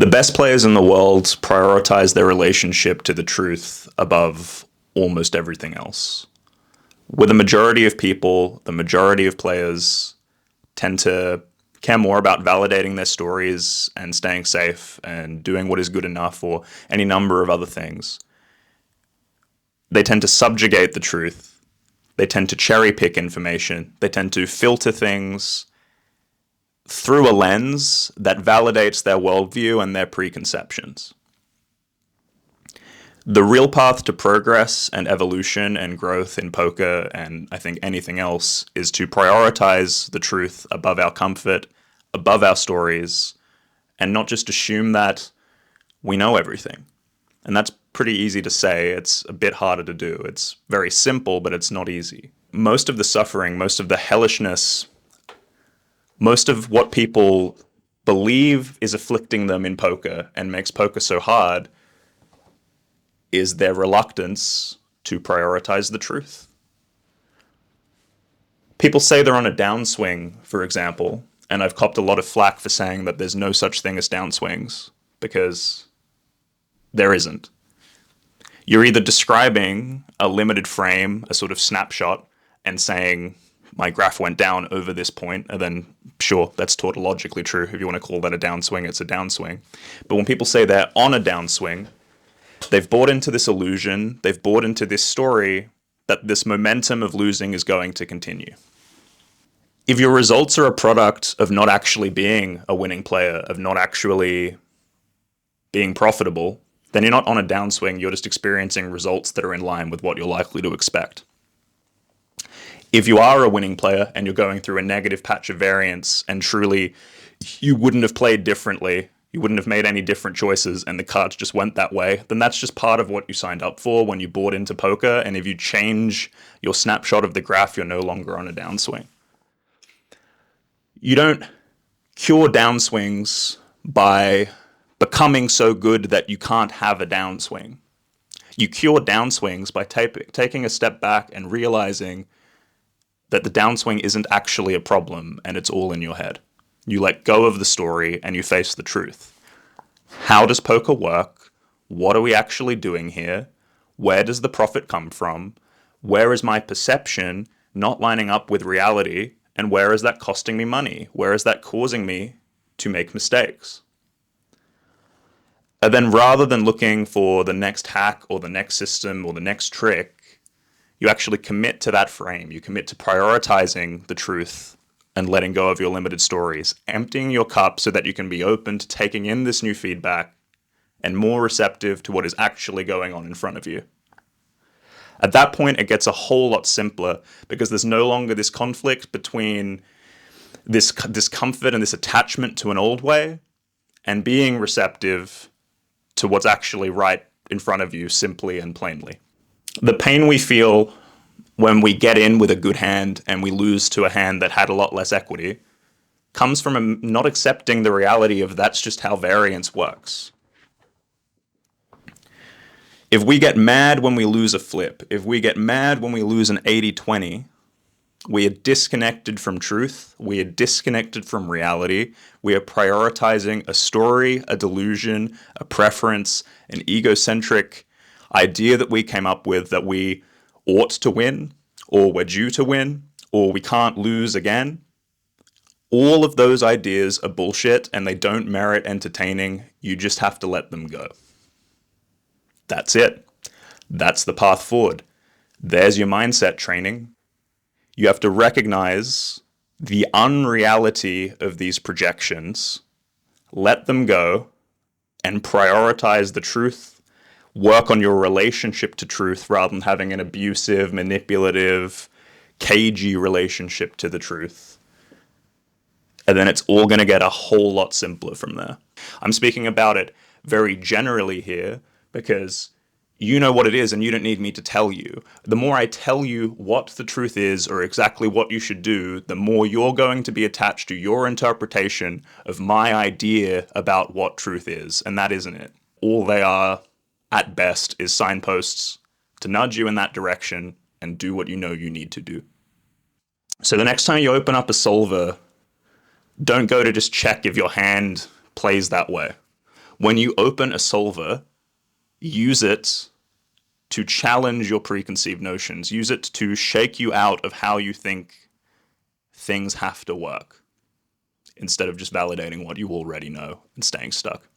The best players in the world prioritize their relationship to the truth above almost everything else. With the majority of people, the majority of players tend to care more about validating their stories and staying safe and doing what is good enough or any number of other things. They tend to subjugate the truth. They tend to cherry pick information. They tend to filter things through a lens that validates their worldview and their preconceptions. The real path to progress and evolution and growth in poker, and I think anything else, is to prioritize the truth above our comfort, above our stories, and not just assume that we know everything. And that's pretty easy to say. It's a bit harder to do. It's very simple, but it's not easy. Most of the suffering, most of the hellishness, most of what people believe is afflicting them in poker and makes poker so hard is their reluctance to prioritize the truth. People say they're on a downswing, for example, and I've copped a lot of flack for saying that there's no such thing as downswings, because there isn't. You're either describing a limited frame, a sort of snapshot, and saying, my graph went down over this point, and then, sure, that's tautologically true. If you want to call that a downswing, it's a downswing. But when people say they're on a downswing, they've bought into this illusion, they've bought into this story that this momentum of losing is going to continue. If your results are a product of not actually being a winning player, of not actually being profitable, then you're not on a downswing, you're just experiencing results that are in line with what you're likely to expect. If you are a winning player and you're going through a negative patch of variance and truly you wouldn't have played differently, you wouldn't have made any different choices and the cards just went that way, then that's just part of what you signed up for when you bought into poker. And if you change your snapshot of the graph, you're no longer on a downswing. You don't cure downswings by becoming so good that you can't have a downswing. You cure downswings by taking a step back and realizing that the downswing isn't actually a problem and it's all in your head. You let go of the story and you face the truth. How does poker work? What are we actually doing here? Where does the profit come from? Where is my perception not lining up with reality? And where is that costing me money? Where is that causing me to make mistakes? And then rather than looking for the next hack or the next system or the next trick, you actually commit to that frame. You commit to prioritizing the truth and letting go of your limited stories, emptying your cup so that you can be open to taking in this new feedback and more receptive to what is actually going on in front of you. At that point, it gets a whole lot simpler because there's no longer this conflict between this comfort and this attachment to an old way and being receptive to what's actually right in front of you simply and plainly. The pain we feel when we get in with a good hand and we lose to a hand that had a lot less equity comes from not accepting the reality of that's just how variance works. If we get mad when we lose a flip, if we get mad when we lose an 80-20, we are disconnected from truth, we are disconnected from reality, we are prioritizing a story, a delusion, a preference, an egocentric idea that we came up with that we ought to win, or we're due to win, or we can't lose again. All of those ideas are bullshit and they don't merit entertaining. You just have to let them go. That's it. That's the path forward. There's your mindset training. You have to recognize the unreality of these projections, let them go, and prioritize the truth. Work on your relationship to truth rather than having an abusive, manipulative, cagey relationship to the truth. And then it's all going to get a whole lot simpler from there. I'm speaking about it very generally here because you know what it is and you don't need me to tell you. The more I tell you what the truth is or exactly what you should do, the more you're going to be attached to your interpretation of my idea about what truth is, and that isn't it. All they are, at best, is signposts to nudge you in that direction and do what you know you need to do. So the next time you open up a solver, don't go to just check if your hand plays that way. When you open a solver, use it to challenge your preconceived notions. Use it to shake you out of how you think things have to work, instead of just validating what you already know and staying stuck.